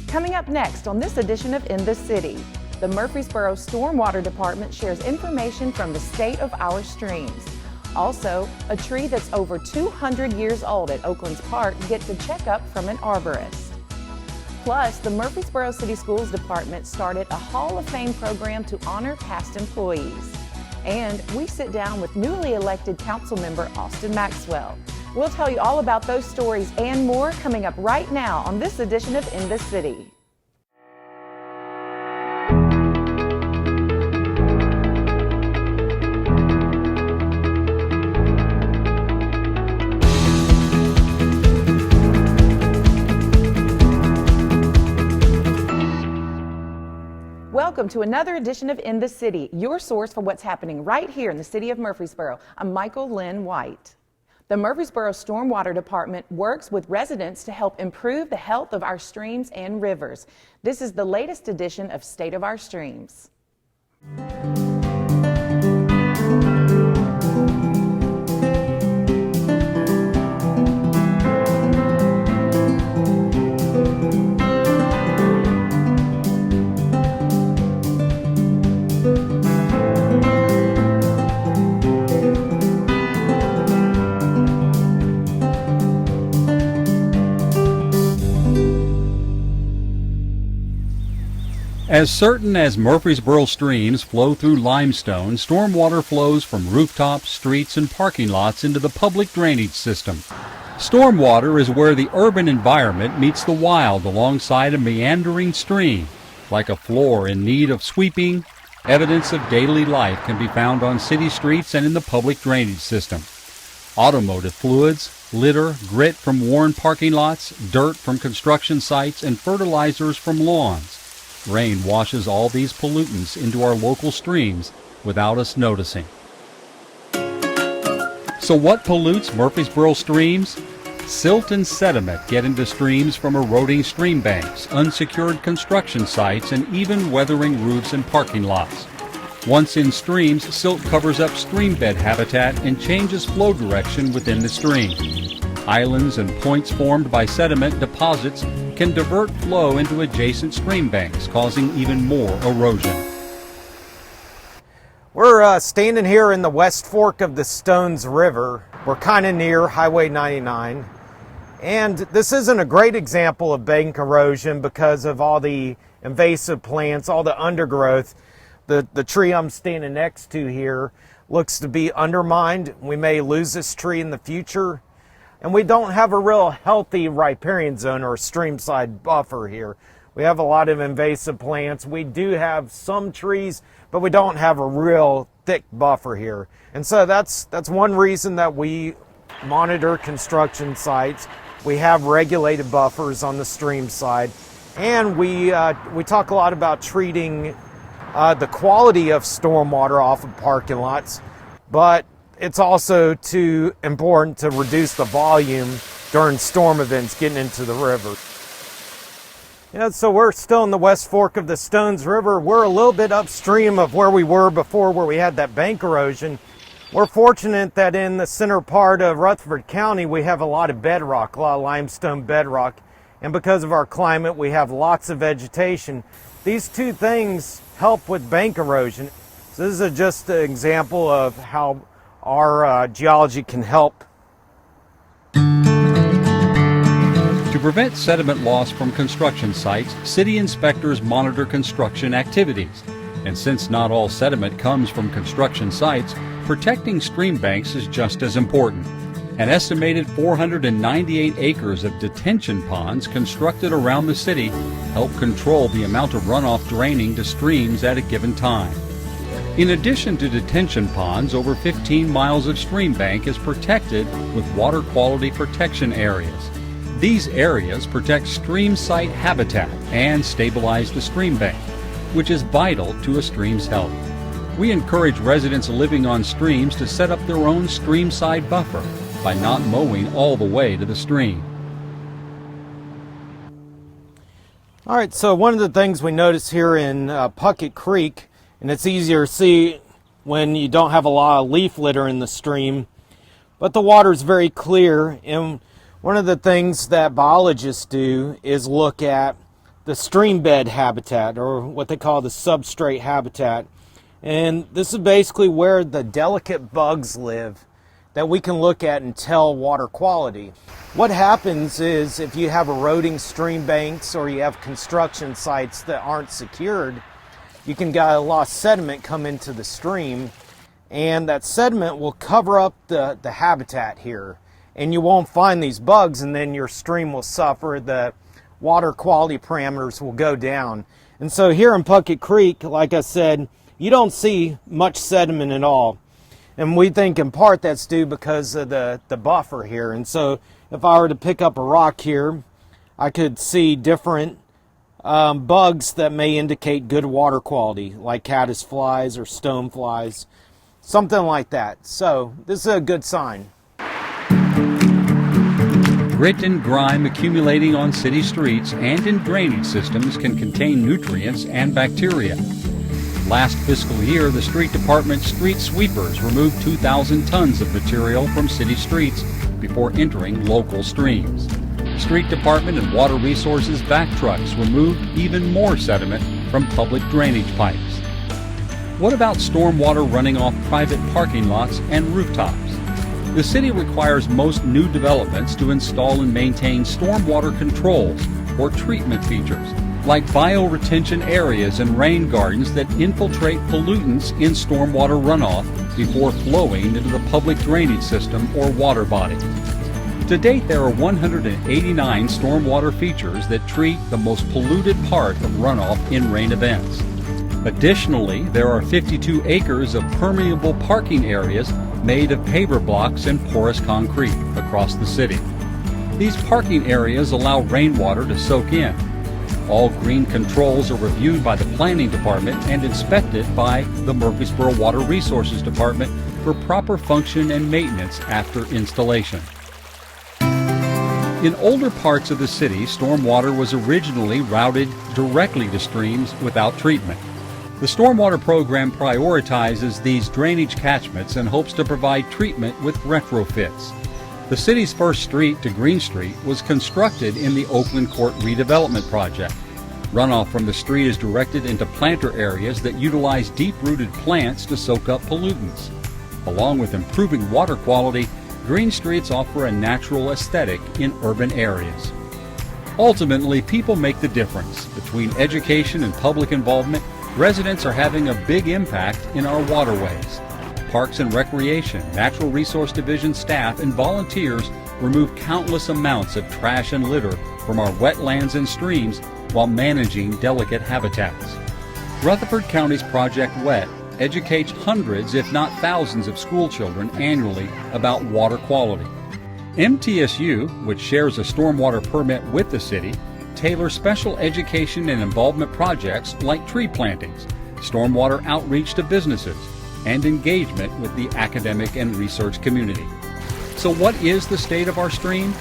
Coming up next on this edition of In the City, the Murfreesboro Stormwater Department shares information from the state of our streams. Also, a tree that's over 200 years old at Oakland's Park gets a checkup from an arborist. Plus, the Murfreesboro City Schools Department started a Hall of Fame program to honor past employees. And we sit down with newly elected Councilmember Maxwell. We'll tell you all about those stories and more coming up right now on this edition of In the City. Welcome to another edition of In the City, your source for what's happening right here in the city of Murfreesboro. I'm Michael Linn White. The Murfreesboro Stormwater Department works with residents to help improve the health of our streams and rivers. This is the latest edition of State of Our Streams. As certain as Murfreesboro streams flow through limestone, stormwater flows from rooftops, streets, and parking lots into the public drainage system. Stormwater is where the urban environment meets the wild alongside a meandering stream. Like a floor in need of sweeping, evidence of daily life can be found on city streets and in the public drainage system. Automotive fluids, litter, grit from worn parking lots, dirt from construction sites, and fertilizers from lawns. Rain washes all these pollutants into our local streams without us noticing. So what pollutes Murfreesboro streams? Silt and sediment get into streams from eroding stream banks, unsecured construction sites, and even weathering roofs and parking lots. Once in streams, silt covers up stream bed habitat and changes flow direction within the stream. Islands and points formed by sediment deposits can divert flow into adjacent stream banks, causing even more erosion. We're standing here in the West Fork of the Stones River. We're kind of near Highway 99. And this isn't a great example of bank erosion because of all the invasive plants, all the undergrowth. The tree I'm standing next to here looks to be undermined. We may lose this tree in the future. And we don't have a real healthy riparian zone or streamside buffer here. We have a lot of invasive plants. We do have some trees, but we don't have a real thick buffer here. And so that's one reason that we monitor construction sites. We have regulated buffers on the stream side. And we talk a lot about treating the quality of stormwater off of parking lots, but it's also too important to reduce the volume during storm events getting into the river. So we're still in the West Fork of the Stones River. We're a little bit upstream of where we were before, where we had that bank erosion. We're fortunate that in the center part of Rutherford County, we have a lot of bedrock, a lot of limestone bedrock. And because of our climate, we have lots of vegetation. These two things help with bank erosion. So this is just an example of how our geology can help. To prevent sediment loss from construction sites, city inspectors monitor construction activities. And since not all sediment comes from construction sites, protecting stream banks is just as important. An estimated 498 acres of detention ponds constructed around the city help control the amount of runoff draining to streams at a given time. In addition to detention ponds, over 15 miles of stream bank is protected with water quality protection areas. These areas protect stream site habitat and stabilize the stream bank, which is vital to a stream's health. We encourage residents living on streams to set up their own stream side buffer by not mowing all the way to the stream. All right, so one of the things we notice here in Puckett Creek, and it's easier to see when you don't have a lot of leaf litter in the stream, but the water is very clear. And one of the things that biologists do is look at the stream bed habitat, or what they call the substrate habitat. And this is basically where the delicate bugs live that we can look at and tell water quality. What happens is if you have eroding stream banks or you have construction sites that aren't secured, you can get a lot of sediment come into the stream, and that sediment will cover up the habitat here, and you won't find these bugs, and then your stream will suffer. The water quality parameters will go down. And so here in Puckett Creek, like I said, you don't see much sediment at all. And we think in part that's due because of the buffer here. And so if I were to pick up a rock here, I could see different bugs that may indicate good water quality, like caddis flies or stone flies, something like that. So this is a good sign. Grit and grime accumulating on city streets and in drainage systems can contain nutrients and bacteria. Last fiscal year, the street department's street sweepers removed 2,000 tons of material from city streets before entering local streams. Street department and water resources vac trucks removed even more sediment from public drainage pipes. What about stormwater running off private parking lots and rooftops? The city requires most new developments to install and maintain stormwater controls or treatment features, like bioretention areas and rain gardens that infiltrate pollutants in stormwater runoff before flowing into the public drainage system or water body. To date, there are 189 stormwater features that treat the most polluted part of runoff in rain events. Additionally, there are 52 acres of permeable parking areas made of paver blocks and porous concrete across the city. These parking areas allow rainwater to soak in. All green controls are reviewed by the planning department and inspected by the Murfreesboro Water Resources Department for proper function and maintenance after installation. In older parts of the city, stormwater was originally routed directly to streams without treatment. The stormwater program prioritizes these drainage catchments and hopes to provide treatment with retrofits. The city's first street to Green Street was constructed in the Oakland Court redevelopment project. Runoff from the street is directed into planter areas that utilize deep-rooted plants to soak up pollutants. Along with improving water quality, green streets offer a natural aesthetic in urban areas. Ultimately, people make the difference. Between education and public involvement, residents are having a big impact in our waterways. Parks and Recreation, Natural Resource Division staff, and volunteers remove countless amounts of trash and litter from our wetlands and streams while managing delicate habitats. Rutherford County's Project WET educates hundreds, if not thousands, of school children annually about water quality. MTSU, which shares a stormwater permit with the city, tailors special education and involvement projects like tree plantings, stormwater outreach to businesses, and engagement with the academic and research community. So what is the state of our stream?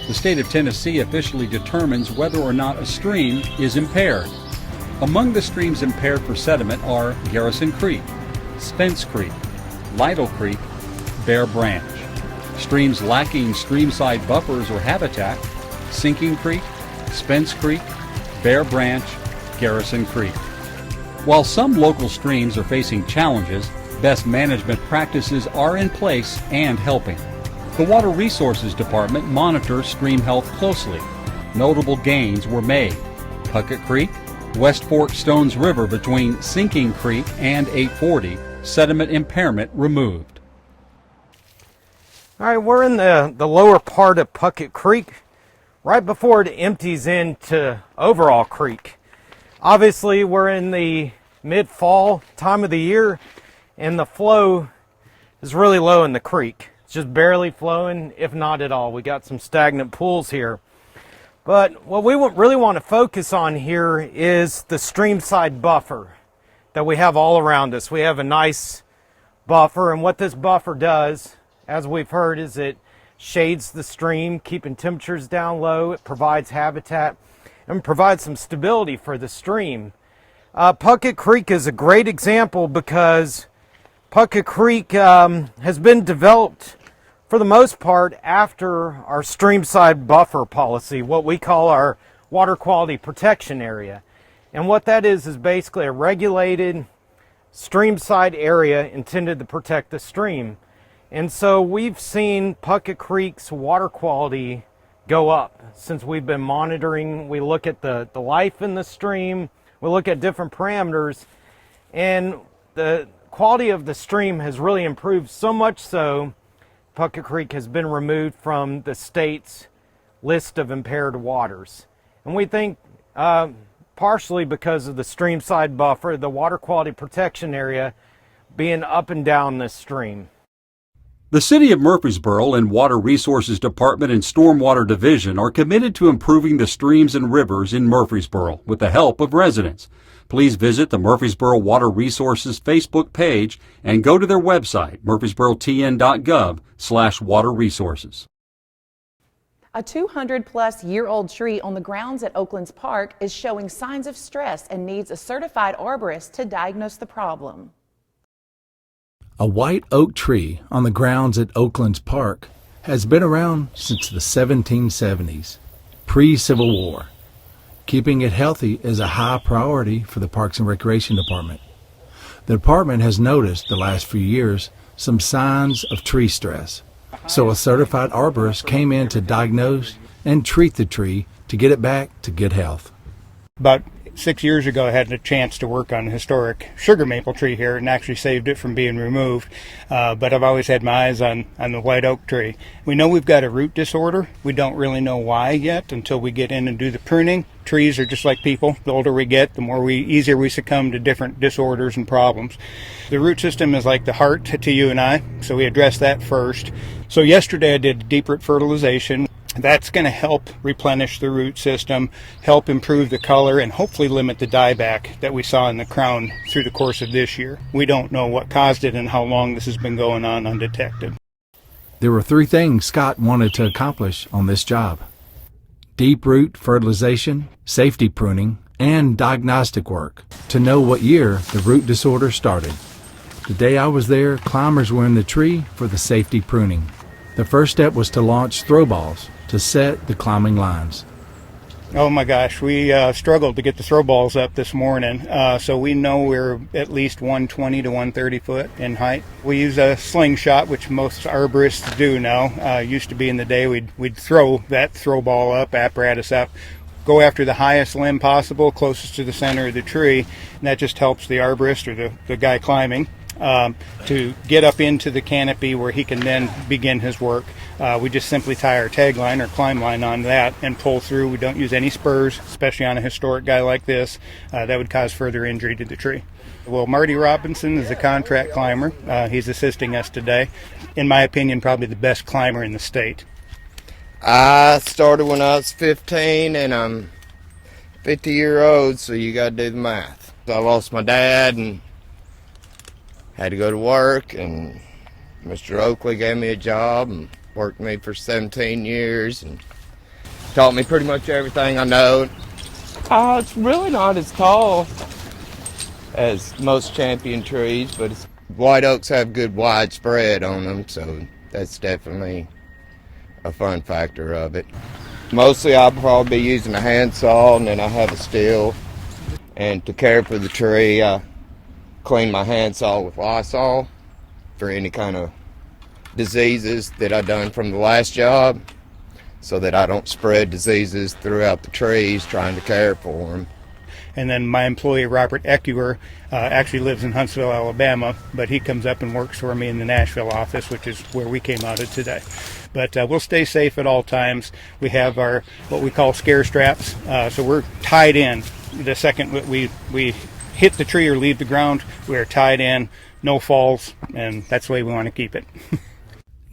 The state of Tennessee officially determines whether or not a stream is impaired. Among the streams impaired for sediment are Garrison Creek, Spence Creek, Lytle Creek, Bear Branch. Streams lacking streamside buffers or habitat: Sinking Creek, Spence Creek, Bear Branch, Garrison Creek. While some local streams are facing challenges, best management practices are in place and helping. The Water Resources Department monitors stream health closely. Notable gains were made. Puckett Creek, West Fork Stones River between Sinking Creek and 840, sediment impairment removed. All right, we're in the lower part of Puckett Creek, right before it empties into Overall Creek. Obviously, we're in the mid-fall time of the year, and the flow is really low in the creek. It's just barely flowing, if not at all. We got some stagnant pools here. But what we really want to focus on here is the streamside buffer that we have all around us. We have a nice buffer, and what this buffer does, as we've heard, is it shades the stream, keeping temperatures down low. It provides habitat and provides some stability for the stream. Puckett Creek is a great example because Puckett Creek has been developed for the most part after our streamside buffer policy, what we call our water quality protection area. And what that is basically a regulated streamside area intended to protect the stream. And so we've seen Puckett Creek's water quality go up since we've been monitoring. We look at the life in the stream, we look at different parameters, and the quality of the stream has really improved, so much so Puckett Creek has been removed from the state's list of impaired waters. And we think partially because of the streamside buffer, the water quality protection area being up and down this stream. The City of Murfreesboro and Water Resources Department and Stormwater Division are committed to improving the streams and rivers in Murfreesboro with the help of residents. Please visit the Murfreesboro Water Resources Facebook page and go to their website, murfreesborotn.gov/waterresources. A 200-plus-year-old tree on the grounds at Oakland's park is showing signs of stress and needs a certified arborist to diagnose the problem. A white oak tree on the grounds at Oakland's park has been around since the 1770s, pre-Civil War. Keeping it healthy is a high priority for the Parks and Recreation Department. The department has noticed the last few years some signs of tree stress. So a certified arborist came in to diagnose and treat the tree to get it back to good health. About 6 years ago, I had a chance to work on a historic sugar maple tree here and actually saved it from being removed. But I've always had my eyes on the white oak tree. We know we've got a root disorder. We don't really know why yet until we get in and do the pruning. Trees are just like people. The older we get, the more easier we succumb to different disorders and problems. The root system is like the heart to you and I, so we address that first. So yesterday I did deep root fertilization. That's going to help replenish the root system, help improve the color, and hopefully limit the dieback that we saw in the crown through the course of this year. We don't know what caused it and how long this has been going on undetected. There were 3 things Scott wanted to accomplish on this job: deep root fertilization, safety pruning, and diagnostic work to know what year the root disorder started. The day I was there, climbers were in the tree for the safety pruning. The first step was to launch throw balls to set the climbing lines. Oh my gosh, we struggled to get the throw balls up this morning, so we know we're at least 120 to 130 foot in height. We use a slingshot, which most arborists do now. Used to be in the day we'd throw that throw ball up, apparatus up, go after the highest limb possible, closest to the center of the tree, and that just helps the arborist or the guy climbing to get up into the canopy where he can then begin his work. We just simply tie our tag line or climb line on that and pull through. We don't use any spurs, especially on a historic guy like this. That would cause further injury to the tree. Well, Marty Robinson is a contract climber. He's assisting us today. In my opinion, probably the best climber in the state. I started when I was 15 and I'm 50-year-old, so you got to do the math. I lost my dad and had to go to work, and Mr. Oakley gave me a job and worked me for 17 years and taught me pretty much everything I know. It's really not as tall as most champion trees, but white oaks have good widespread on them, so that's definitely a fun factor of it. Mostly I'll probably be using a handsaw, and then I have a steel. And to care for the tree, I clean my handsaw with Lysol for any kind of diseases that I done from the last job, so that I don't spread diseases throughout the trees trying to care for them. And then my employee, Robert Ecuer, actually lives in Huntsville, Alabama, but he comes up and works for me in the Nashville office, which is where we came out of today. But we'll stay safe at all times. We have our what we call scare straps, so we're tied in. The second we hit the tree or leave the ground, we are tied in, no falls, and that's the way we want to keep it.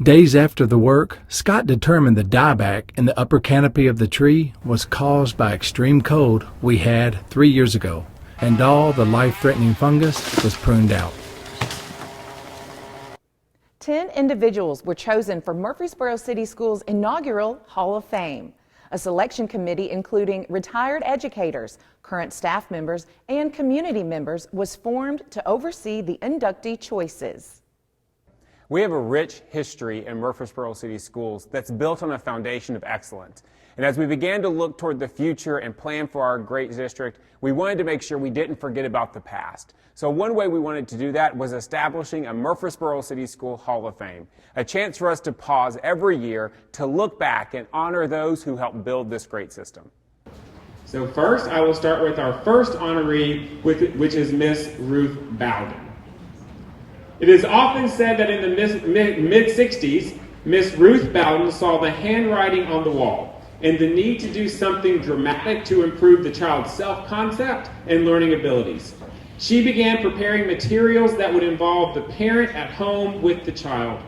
Days after the work, Scott determined the dieback in the upper canopy of the tree was caused by extreme cold we had 3 years ago, and all the life-threatening fungus was pruned out. 10 individuals were chosen for Murfreesboro City Schools' inaugural Hall of Fame. A selection committee including retired educators, current staff members, and community members was formed to oversee the inductee choices. We have a rich history in Murfreesboro City Schools that's built on a foundation of excellence. And as we began to look toward the future and plan for our great district, we wanted to make sure we didn't forget about the past. So one way we wanted to do that was establishing a Murfreesboro City School Hall of Fame, a chance for us to pause every year to look back and honor those who helped build this great system. So first, I will start with our first honoree, which is Miss Ruth Bowden. It is often said that in the mid-60s, Miss Ruth Bowden saw the handwriting on the wall and the need to do something dramatic to improve the child's self-concept and learning abilities. She began preparing materials that would involve the parent at home with the child.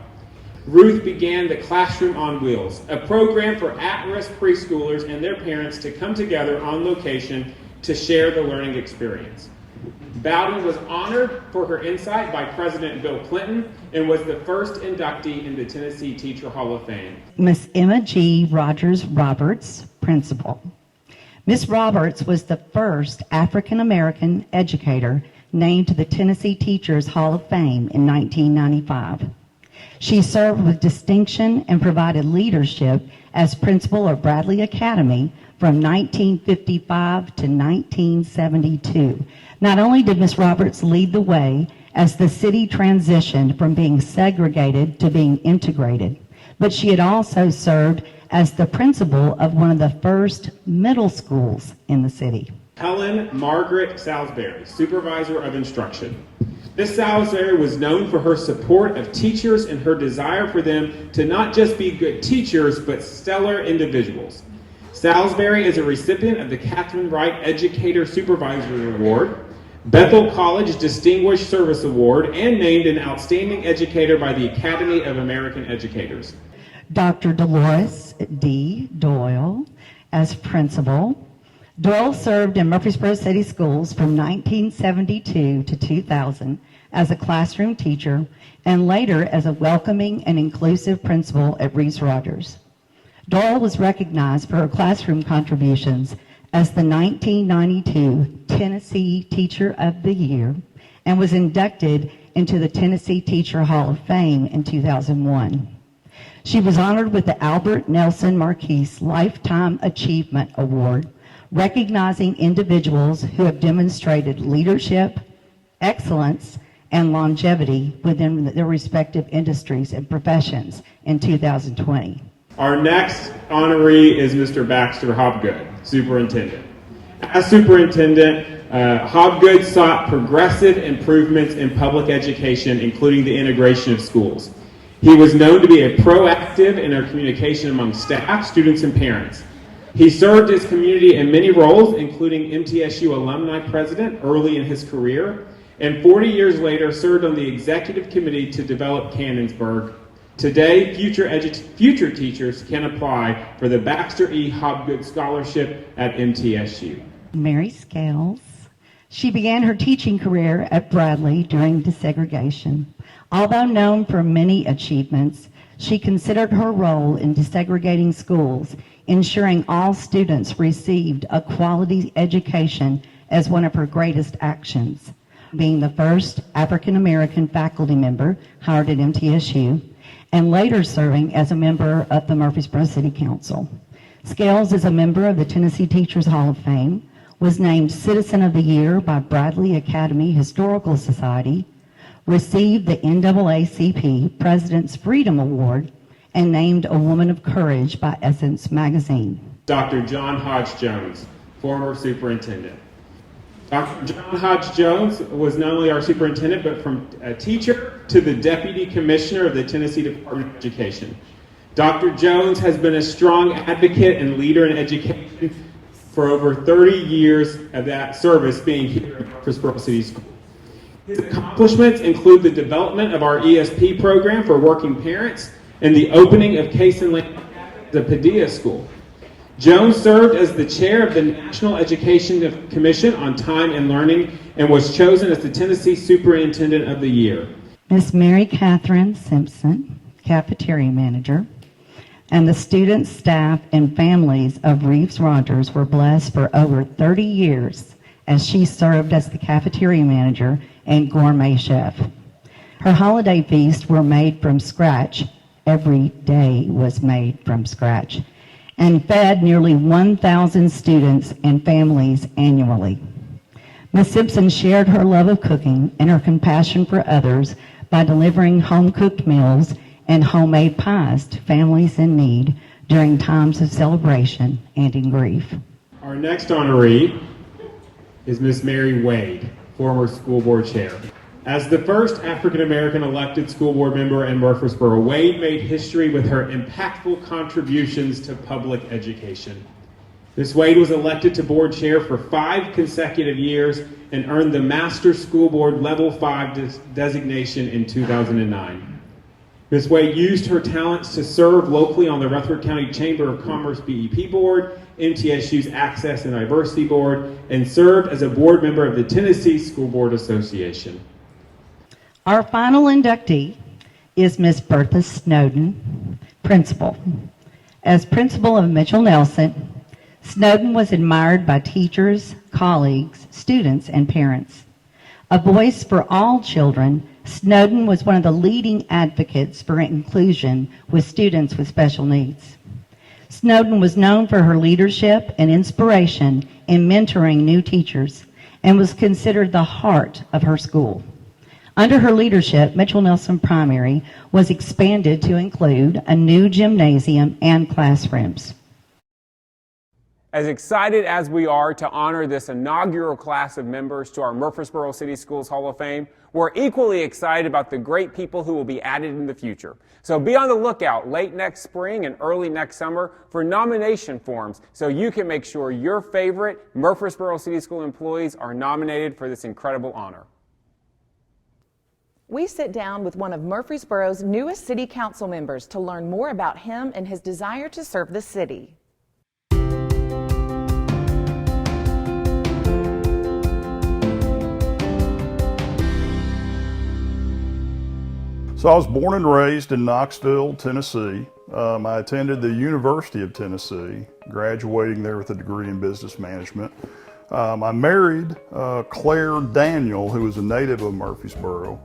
Ruth began the Classroom on Wheels, a program for at-risk preschoolers and their parents to come together on location to share the learning experience. Bowden was honored for her insight by President Bill Clinton and was the first inductee in the Tennessee Teacher Hall of Fame. Miss Emma G. Rogers Roberts, principal. Miss Roberts was the first African-American educator named to the Tennessee Teachers Hall of Fame in 1995. She served with distinction and provided leadership as principal of Bradley Academy from 1955 to 1972. Not only did Ms. Roberts lead the way as the city transitioned from being segregated to being integrated, but she had also served as the principal of one of the first middle schools in the city. Helen Margaret Salisbury, Supervisor of Instruction. Miss Salisbury was known for her support of teachers and her desire for them to not just be good teachers, but stellar individuals. Salisbury is a recipient of the Catherine Wright Educator Supervisor Award, Bethel College Distinguished Service Award, and named an Outstanding Educator by the Academy of American Educators. Dr. Dolores D. Doyle as principal. Doyle served in Murfreesboro City Schools from 1972 to 2000 as a classroom teacher and later as a welcoming and inclusive principal at Reeves Rogers. Doyle was recognized for her classroom contributions as the 1992 Tennessee Teacher of the Year and was inducted into the Tennessee Teacher Hall of Fame in 2001. She was honored with the Albert Nelson Marquise Lifetime Achievement Award, recognizing individuals who have demonstrated leadership, excellence, and longevity within their respective industries and professions in 2020. Our next honoree is Mr. Baxter Hobgood, Superintendent. As Superintendent, Hobgood sought progressive improvements in public education, including the integration of schools. He was known to be a proactive in our communication among staff, students, and parents. He served his community in many roles, including MTSU Alumni President early in his career, and 40 years later served on the executive committee to develop Cannonsburg. Today, future teachers can apply for the Baxter E. Hobgood Scholarship at MTSU. Mary Scales. She began her teaching career at Bradley during desegregation. Although known for many achievements, she considered her role in desegregating schools, ensuring all students received a quality education, as one of her greatest actions, being the first African-American faculty member hired at MTSU, and later serving as a member of the Murfreesboro City Council. Scales is a member of the Tennessee Teachers Hall of Fame, was named Citizen of the Year by Bradley Academy Historical Society, received the NAACP President's Freedom Award, and named a Woman of Courage by Essence Magazine. Dr. John Hodge Jones, former superintendent. Dr. John Hodge Jones was not only our superintendent, but from a teacher to the deputy commissioner of the Tennessee Department of Education. Dr. Jones has been a strong advocate and leader in education for over 30 years of that service being here at Murfreesboro City School. His accomplishments include the development of our ESP program for working parents and the opening of Case and Lane, the Padilla School. Jones served as the chair of the National Education Commission on Time and Learning and was chosen as the Tennessee Superintendent of the Year. Miss Mary Catherine Simpson, cafeteria manager, and the students, staff, and families of Reeves Rogers were blessed for over 30 years as she served as the cafeteria manager and gourmet chef. Her holiday feasts were made from scratch. Every day was made from scratch. and fed nearly 1,000 students and families annually. Ms. Simpson shared her love of cooking and her compassion for others by delivering home-cooked meals and homemade pies to families in need during times of celebration and in grief. Our next honoree is Miss Mary Wade, former school board chair. As the first African-American elected school board member in Murfreesboro, Wade made history with her impactful contributions to public education. Ms. Wade was elected to board chair for 5 consecutive years and earned the Master School Board Level 5 designation in 2009. Ms. Wade used her talents to serve locally on the Rutherford County Chamber of Commerce BEP Board, MTSU's Access and Diversity Board, and served as a board member of the Tennessee School Board Association. Our final inductee is Ms. Bertha Snowden, principal. As principal of Mitchell Nelson, Snowden was admired by teachers, colleagues, students, and parents. A voice for all children, Snowden was one of the leading advocates for inclusion with students with special needs. Snowden was known for her leadership and inspiration in mentoring new teachers and was considered the heart of her school. Under her leadership, Mitchell Nelson Primary was expanded to include a new gymnasium and classrooms. As excited as we are to honor this inaugural class of members to our Murfreesboro City Schools Hall of Fame, we're equally excited about the great people who will be added in the future. So be on the lookout late next spring and early next summer for nomination forms so you can make sure your favorite Murfreesboro City School employees are nominated for this incredible honor. We sit down with one of Murfreesboro's newest city council members to learn more about him and his desire to serve the city. So I was born and raised in Knoxville, Tennessee. I attended the University of Tennessee, graduating there with a degree in business management. I married Clair Daniel, who was a native of Murfreesboro,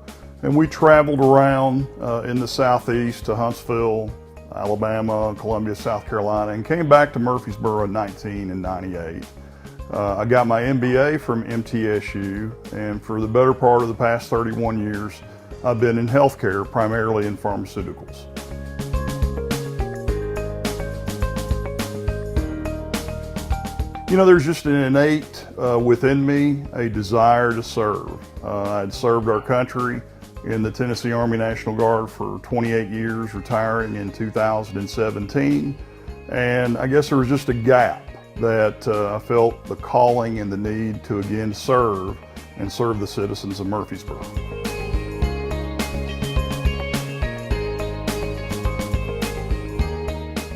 and we traveled around in the southeast to Huntsville, Alabama, Columbia, South Carolina, and came back to Murfreesboro in 1998. I got my MBA from MTSU, and for the better part of the past 31 years, I've been in healthcare, primarily in pharmaceuticals. You know, there's just an innate within me a desire to serve. I'd served our country in the Tennessee Army National Guard for 28 years, retiring in 2017. And I guess there was just a gap that I felt the calling and the need to again serve and serve the citizens of Murfreesboro.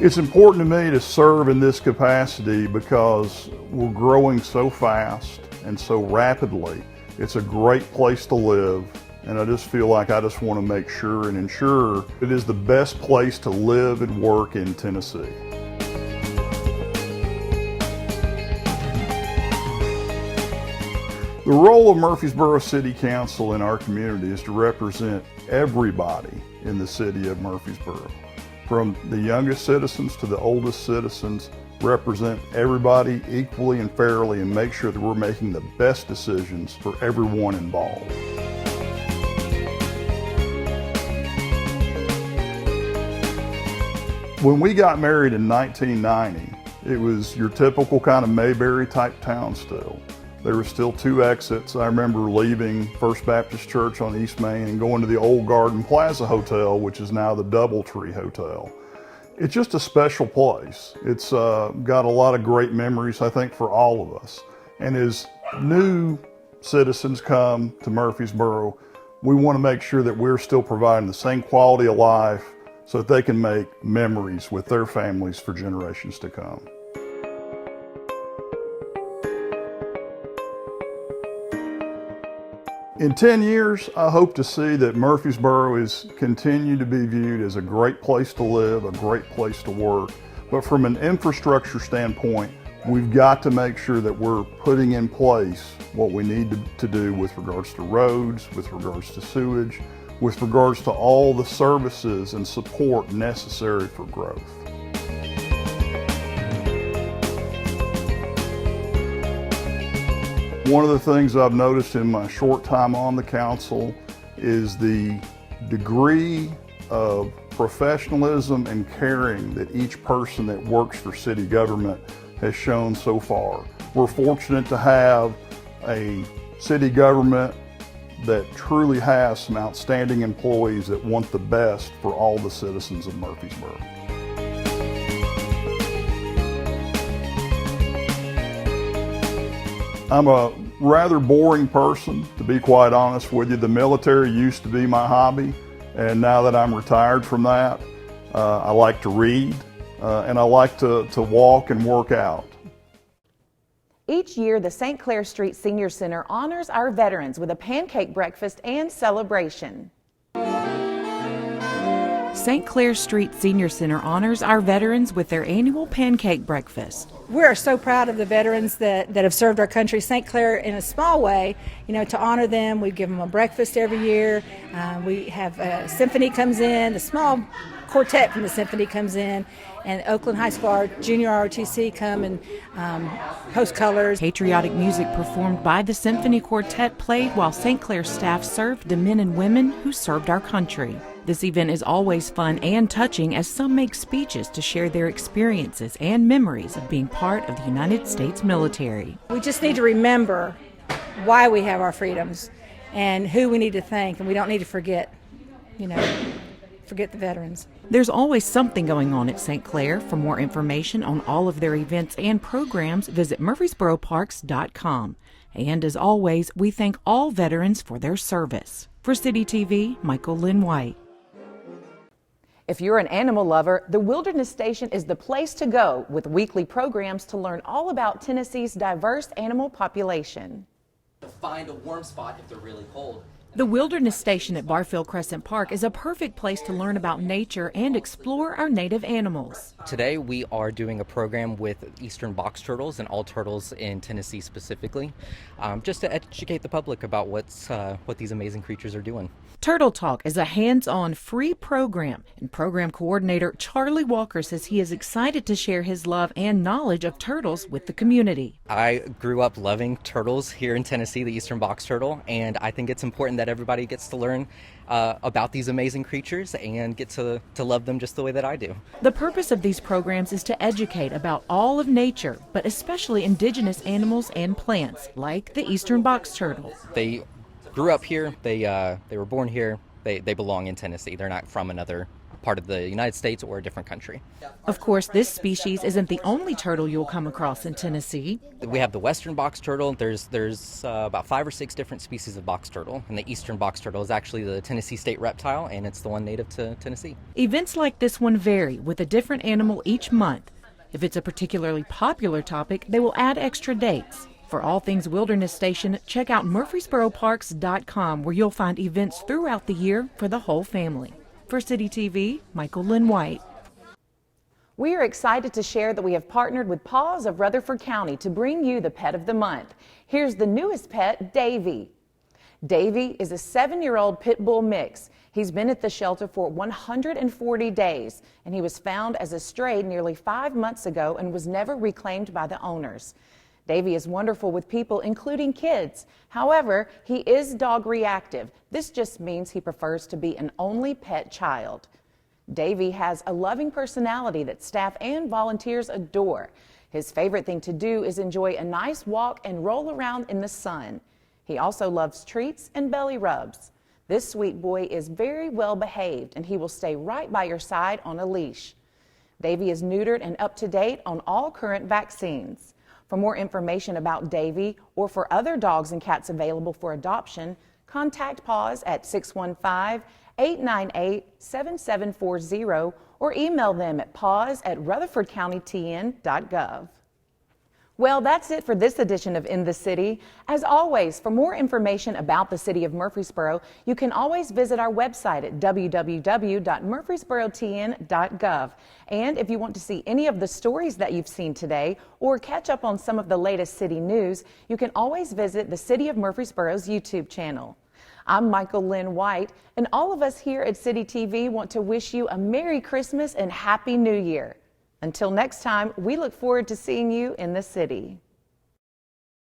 It's important to me to serve in this capacity because we're growing so fast and so rapidly. It's a great place to live, and I just feel like I just want to make sure and ensure it is the best place to live and work in Tennessee. The role of Murfreesboro City Council in our community is to represent everybody in the city of Murfreesboro. From the youngest citizens to the oldest citizens, represent everybody equally and fairly and make sure that we're making the best decisions for everyone involved. When we got married in 1990, it was your typical kind of Mayberry type town still. There were still 2 exits. I remember leaving First Baptist Church on East Main and going to the old Garden Plaza Hotel, which is now the Doubletree Hotel. It's just a special place. It's got a lot of great memories, I think, for all of us. And as new citizens come to Murfreesboro, we want to make sure that we're still providing the same quality of life so that they can make memories with their families for generations to come. In 10 years, I hope to see that Murfreesboro is continued to be viewed as a great place to live, a great place to work. But from an infrastructure standpoint, we've got to make sure that we're putting in place what we need to do with regards to roads, with regards to sewage, with regards to all the services and support necessary for growth. One of the things I've noticed in my short time on the council is the degree of professionalism and caring that each person that works for city government has shown so far. We're fortunate to have a city government that truly has some outstanding employees that want the best for all the citizens of Murfreesboro. I'm a rather boring person, to be quite honest with you. The military used to be my hobby, and now that I'm retired from that, I like to read, and I like to walk and work out. Each year, the St. Clair Street Senior Center honors our veterans with a pancake breakfast and celebration. St. Clair Street Senior Center honors our veterans with their annual pancake breakfast. We are so proud of the veterans that have served our country. St. Clair, in a small way, to honor them, we give them a breakfast every year. We have a symphony comes in, a small quartet from the symphony comes in, and Oakland High School, our junior ROTC come and host colors. Patriotic music performed by the symphony quartet played while St. Clair staff served the men and women who served our country. This event is always fun and touching as some make speeches to share their experiences and memories of being part of the United States military. We just need to remember why we have our freedoms and who we need to thank, and we don't need to forget the veterans. There's always something going on at St. Clair. For more information on all of their events and programs, visit murfreesboroparks.com. And as always, we thank all veterans for their service. For CityTV, Michael Linn White. If you're an animal lover, the Wilderness Station is the place to go with weekly programs to learn all about Tennessee's diverse animal population. Find a warm spot if they're really cold. The Wilderness Station at Barfield Crescent Park is a perfect place to learn about nature and explore our native animals. Today we are doing a program with eastern box turtles and all turtles in Tennessee specifically, just to educate the public about what these amazing creatures are doing. Turtle Talk is a hands-on free program, and program coordinator Charlie Walker says he is excited to share his love and knowledge of turtles with the community. I grew up loving turtles here in Tennessee, the eastern box turtle, and I think it's important that everybody gets to learn about these amazing creatures and get to love them just the way that I do. The purpose of these programs is to educate about all of nature, but especially indigenous animals and plants, like the eastern box turtle. They grew up here, they were born here, they belong in Tennessee. They're not from another part of the United States or a different country. Of course, this species isn't the only turtle you'll come across in Tennessee. We have the western box turtle. There's about 5 or 6 different species of box turtle, and the eastern box turtle is actually the Tennessee state reptile, and it's the one native to Tennessee. Events like this one vary with a different animal each month. If it's a particularly popular topic, they will add extra dates. For all things Wilderness Station, check out murfreesboroparks.com, where you'll find events throughout the year for the whole family. For CityTV, Michael Linn White. We are excited to share that we have partnered with Paws of Rutherford County to bring you the Pet of the Month. Here's the newest pet, Davy. Davy is a 7-year-old pit bull mix. He's been at the shelter for 140 days, and he was found as a stray nearly 5 months ago and was never reclaimed by the owners. Davy is wonderful with people, including kids. However, he is dog reactive. This just means he prefers to be an only pet child. Davy has a loving personality that staff and volunteers adore. His favorite thing to do is enjoy a nice walk and roll around in the sun. He also loves treats and belly rubs. This sweet boy is very well behaved, and he will stay right by your side on a leash. Davy is neutered and up to date on all current vaccines. For more information about Davy or for other dogs and cats available for adoption, contact Paws at 615-898-7740 or email them at paws@rutherfordcountytn.gov. Well, that's it for this edition of In the City. As always, for more information about the City of Murfreesboro, you can always visit our website at www.murfreesborotn.gov. And if you want to see any of the stories that you've seen today or catch up on some of the latest city news, you can always visit the City of Murfreesboro's YouTube channel. I'm Michael Linn White, and all of us here at City TV want to wish you a Merry Christmas and Happy New Year. Until next time, we look forward to seeing you in the city.